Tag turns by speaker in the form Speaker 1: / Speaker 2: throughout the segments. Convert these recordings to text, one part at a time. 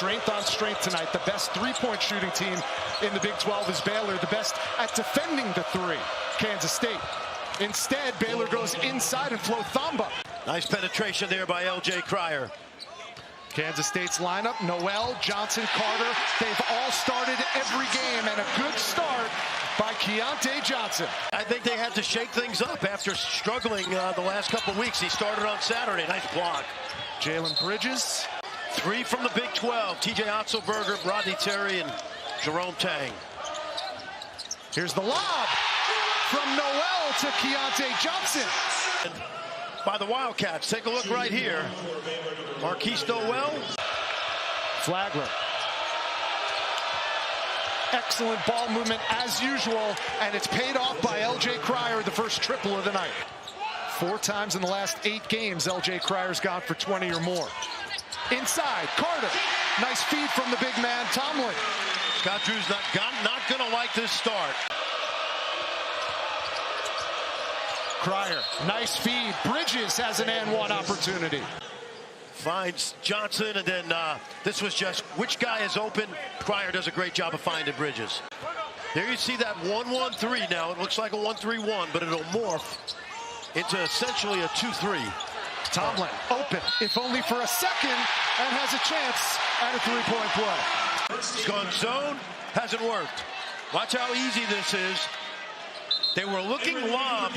Speaker 1: strength on strength tonight. The best three-point shooting team in the Big 12 is Baylor. The best at defending the three, Kansas State. Instead, Baylor goes inside and Flo Thamba.
Speaker 2: Nice penetration there by L.J. Cryer.
Speaker 1: Kansas State's lineup, Noel, Johnson, Carter. They've all started every game, and a good start by Keontae Johnson.
Speaker 2: I think they had to shake things up after struggling the last couple weeks. He started on Saturday. Nice block.
Speaker 1: Jalen Bridges.
Speaker 2: 3 from the Big 12. T.J. Otzelberger, Rodney Terry, and Jerome Tang.
Speaker 1: Here's the lob from Noel to Keontae Johnson.
Speaker 2: By the Wildcats. Take a look right here. Marquise Noel.
Speaker 1: Flagler. Excellent ball movement as usual, and it's paid off by L.J. Cryer, the first triple of the night. 4 times in the last 8 games, L.J. Cryer's gone for 20 or more. Inside, Carter. Nice feed from the big man, Tomlin.
Speaker 2: Scott Drew's not going to like this start.
Speaker 1: Cryer, nice feed. Bridges has an and one opportunity.
Speaker 2: Finds Johnson, and then this was just which guy is open. Cryer does a great job of finding Bridges. There you see that 1-1-3 now. It looks like a 1-3-1, but it'll morph into essentially a 2-3.
Speaker 1: Tomlin open, if only for a second, and has a chance at a three-point play.
Speaker 2: He's gone zone, hasn't worked. Watch how easy this is. They were looking lob,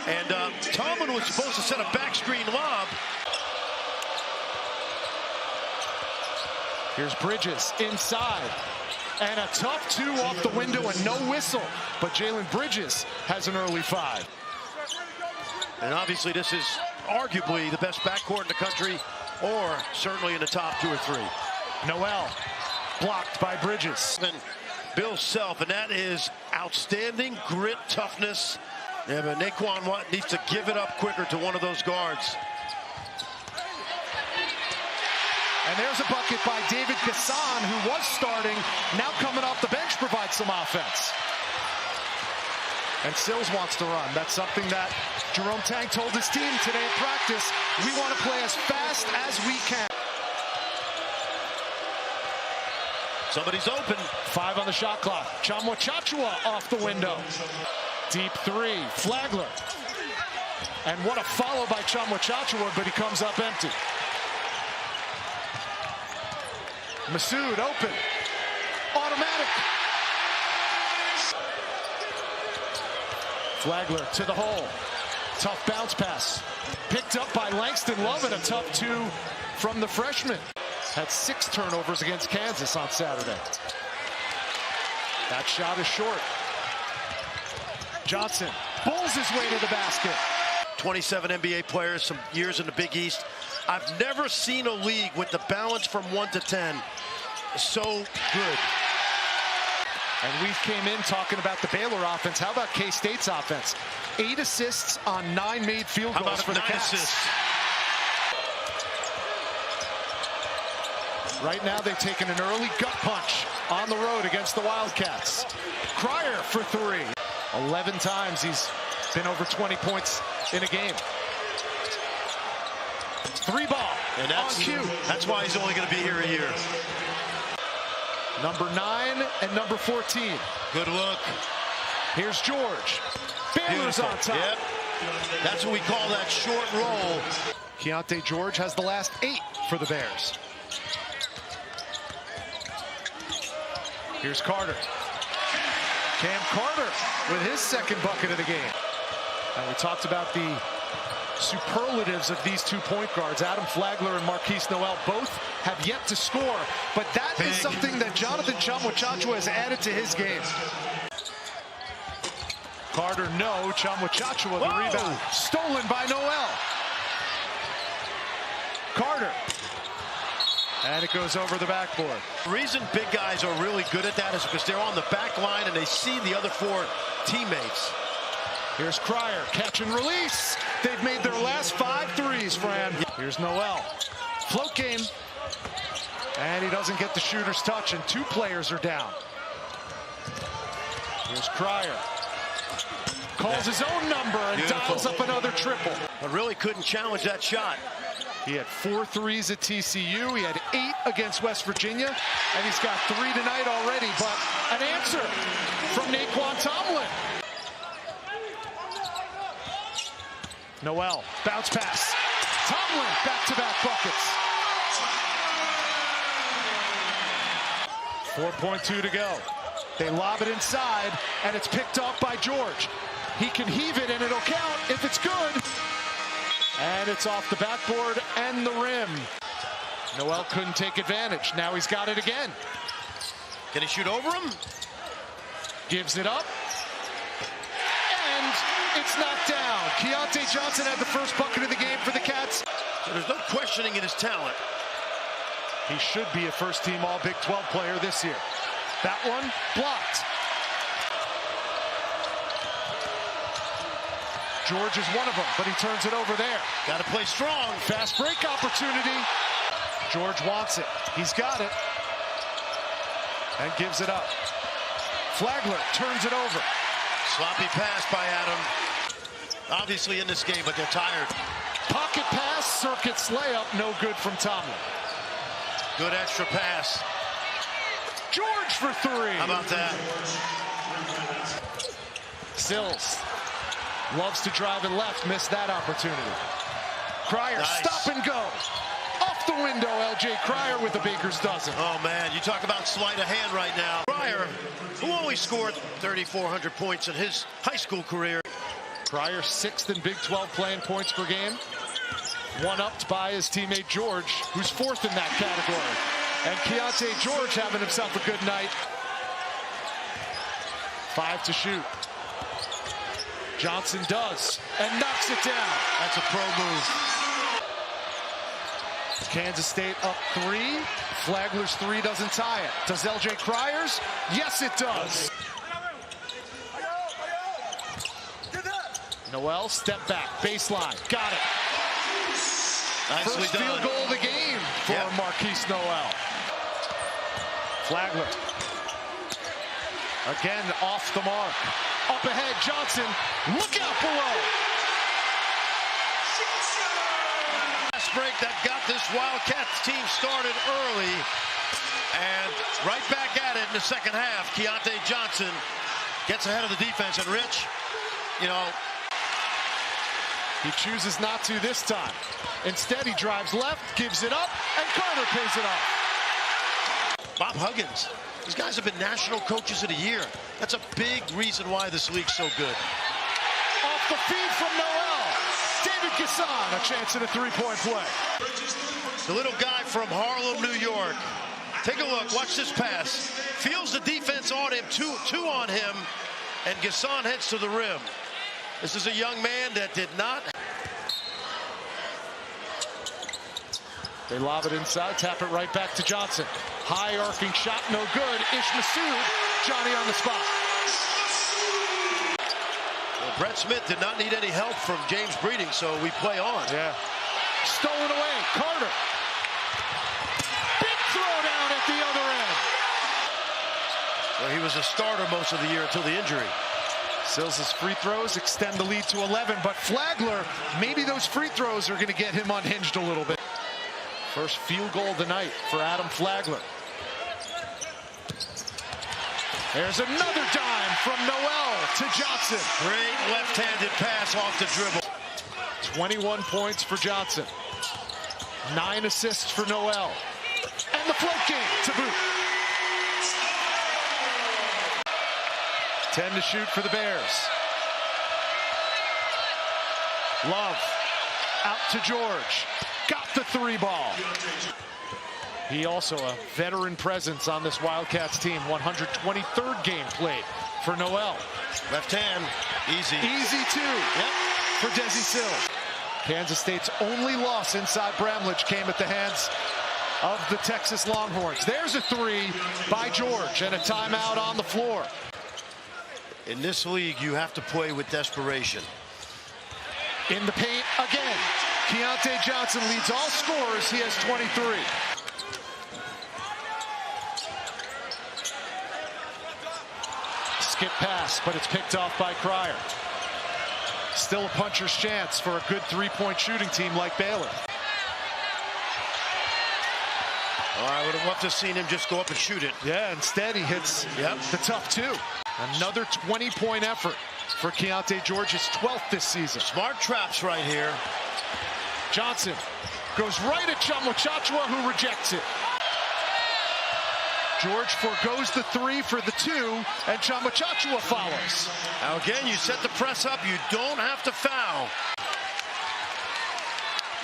Speaker 2: and Tomlin was supposed to set a back screen lob.
Speaker 1: Here's Bridges inside, and a tough 2 off the window and no whistle. But Jalen Bridges has an early 5.
Speaker 2: And obviously this is arguably the best backcourt in the country, or certainly in the top 2 or 3.
Speaker 1: Noel blocked by Bridges.
Speaker 2: And Bill Self, and that is outstanding grit, toughness. Yeah, but Naquan Watt needs to give it up quicker to one of those guards.
Speaker 1: And there's a bucket by David Gasson, who was starting, now coming off the bench, provides some offense. And Sills wants to run. That's something that Jerome Tang told his team today at practice. We want to play as fast as we can.
Speaker 2: Somebody's open.
Speaker 1: 5 on the shot clock. Tchamwa Tchatchoua off the window. Deep 3, Flagler. And what a follow by Tchamwa Tchatchoua, but he comes up empty. Masood open. Automatic. Flagler to the hole. Tough bounce pass. Picked up by Langston Love, and a tough 2 from the freshman. Had 6 turnovers against Kansas on Saturday. That shot is short. Johnson pulls his way to the basket.
Speaker 2: 27 NBA players, some years in the Big East. I've never seen a league with the balance from 1 to 10 so good.
Speaker 1: And we came in talking about the Baylor offense. How about K-State's offense? 8 assists on 9 made field goals for the Cats.
Speaker 2: Assists?
Speaker 1: Right now they've taken an early gut punch on the road against the Wildcats. Cryer for 3. 11 times he's been over 20 points in a game. 3 ball
Speaker 2: and on cue. That's why he's only going to be here a year.
Speaker 1: Number 9 and number 14.
Speaker 2: Good look.
Speaker 1: Here's George. Baylor's on top.
Speaker 2: Yep. That's what we call that short roll.
Speaker 1: Keontae George has the last 8 for the Bears. Here's Carter. Cam Carter with his second bucket of the game. And we talked about the superlatives of these 2 point guards. Adam Flagler and Marquise Noel both have yet to score, but that is something that Jonathan Tchamwa Tchatchoua has added to his game. Carter, no. Tchamwa Tchatchoua, the rebound. Stolen by Noel. Carter. And it goes over the backboard.
Speaker 2: The reason big guys are really good at that is because they're on the back line and they see the other 4 teammates.
Speaker 1: Here's Cryer, catch and release. They've made their last 5 threes, Fran. Here's Noel. Float game. And he doesn't get the shooter's touch, and 2 players are down. Here's Cryer. Calls his own number and dials up another triple.
Speaker 2: But really couldn't challenge that shot.
Speaker 1: He had 4 threes at TCU. He had 8 against West Virginia, and he's got 3 tonight already. But an answer from Naquan Tomlin. Noel, bounce pass. Tomlin, back-to-back buckets. 4.2 to go. They lob it inside, and it's picked up by George. He can heave it, and it'll count if it's good. And it's off the backboard and the rim. Noel couldn't take advantage. Now he's got it again.
Speaker 2: Can he shoot over him?
Speaker 1: Gives it up. And it's knocked down. Keontae Johnson had the first bucket of the game for the Cats.
Speaker 2: So there's no questioning in his talent.
Speaker 1: He should be a first-team All-Big 12 player this year. That one blocked. George is one of them, but he turns it over there.
Speaker 2: Got to play strong.
Speaker 1: Fast break opportunity. George wants it. He's got it. And gives it up. Flagler turns it over.
Speaker 2: Sloppy pass by Adam. Obviously in this game, but they're tired.
Speaker 1: Pocket pass, circuits layup, no good from Tomlin.
Speaker 2: Good extra pass.
Speaker 1: George for 3.
Speaker 2: How about that?
Speaker 1: Sills loves to drive and left, missed that opportunity. Cryer,
Speaker 2: nice.
Speaker 1: Stop and go. Off the window, LJ Cryer with a baker's dozen.
Speaker 2: Oh man, you talk about sleight of hand right now. Cryer, who only scored 3,400 points in his high school career.
Speaker 1: Cryer 6th in Big 12 playing points per game. One-upped by his teammate George, who's 4th in that category. And Keontae George having himself a good night. 5 to shoot. Johnson does, and knocks it down.
Speaker 2: That's a pro move.
Speaker 1: Kansas State up 3. Flagler's 3 doesn't tie it. Does LJ Cryer's? Yes, it does. Noel, step back, baseline, got it.
Speaker 2: Nicely
Speaker 1: First
Speaker 2: done.
Speaker 1: field goal of the game for Marquise Noel. Flagler. Again, off the mark. Up ahead, Johnson. Look out below.
Speaker 2: Last break that got this Wildcats team started early. And right back at it in the second half. Keontae Johnson gets ahead of the defense. And Rich, you know,
Speaker 1: he chooses not to this time. Instead, he drives left, gives it up, and Carter pays it off.
Speaker 2: Bob Huggins. These guys have been National Coaches of the Year. That's a big reason why this league's so good.
Speaker 1: Off the feed from Noel. David Gasson, a chance at a 3-point play.
Speaker 2: The little guy from Harlem, New York. Take a look. Watch this pass. Feels the defense on him, two on him, and Gasson heads to the rim. This is a young man that did not.
Speaker 1: They lob it inside, tap it right back to Johnson. High arcing shot, no good. Ish Massoud, Johnny on the spot.
Speaker 2: Well, Brett Smith did not need any help from James Breeding, so we play on.
Speaker 1: Yeah. Stolen away, Carter. Big throw down at the other end.
Speaker 2: Well, he was a starter most of the year until the injury.
Speaker 1: Sills' free throws extend the lead to 11, but Flagler, maybe those free throws are going to get him unhinged a little bit. First field goal of the night for Adam Flagler. There's another dime from Noel to Johnson.
Speaker 2: Great left-handed pass off the dribble.
Speaker 1: 21 points for Johnson. 9 assists for Noel. And the float game to boot. 10 to shoot for the Bears. Love out to George. Got the 3 ball. He also a veteran presence on this Wildcats team. 123rd game played for Noel.
Speaker 2: Left hand, easy.
Speaker 1: Easy too. Yep. For Desi Sills. Kansas State's only loss inside Bramlage came at the hands of the Texas Longhorns. There's a 3 by George and a timeout on the floor.
Speaker 2: In this league, you have to play with desperation.
Speaker 1: In the paint again. Keontae Johnson leads all scorers. He has 23. Skip pass, but it's picked off by Cryer. Still a puncher's chance for a good 3-point shooting team like Baylor.
Speaker 2: would have loved to have seen him just go up and shoot it.
Speaker 1: Yeah, instead he hits the tough two. Another 20-point effort for Keontae George, his 12th this season.
Speaker 2: Smart traps right here.
Speaker 1: Johnson goes right at Chamo-Chachua, who rejects it. George forgoes the three for the two, and Chamo-Chachua follows.
Speaker 2: Now again, you set the press up, you don't have to foul.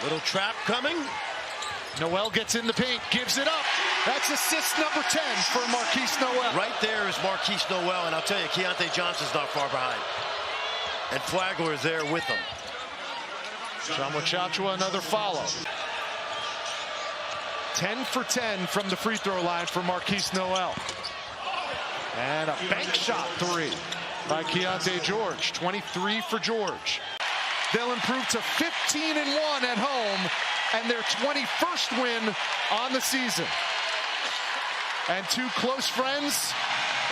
Speaker 2: Little trap coming.
Speaker 1: Noel gets in the paint, gives it up. That's assist number 10 for Marquise Noel.
Speaker 2: Right there is Marquise Noel, and I'll tell you, Keontae Johnson's not far behind. And Flagler is there with him.
Speaker 1: Chamo-Chachua, another follow. 10 for 10 from the free throw line for Marquise Noel. And a bank shot three by Keontae George. 23 for George. They'll improve to 15-1 at home and their 21st win on the season. And two close friends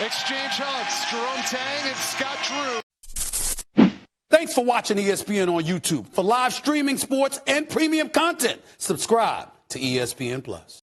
Speaker 1: exchange hugs. Jerome Tang and Scott Drew.
Speaker 3: Thanks for watching ESPN on YouTube. For live streaming, sports, and premium content, subscribe to ESPN+.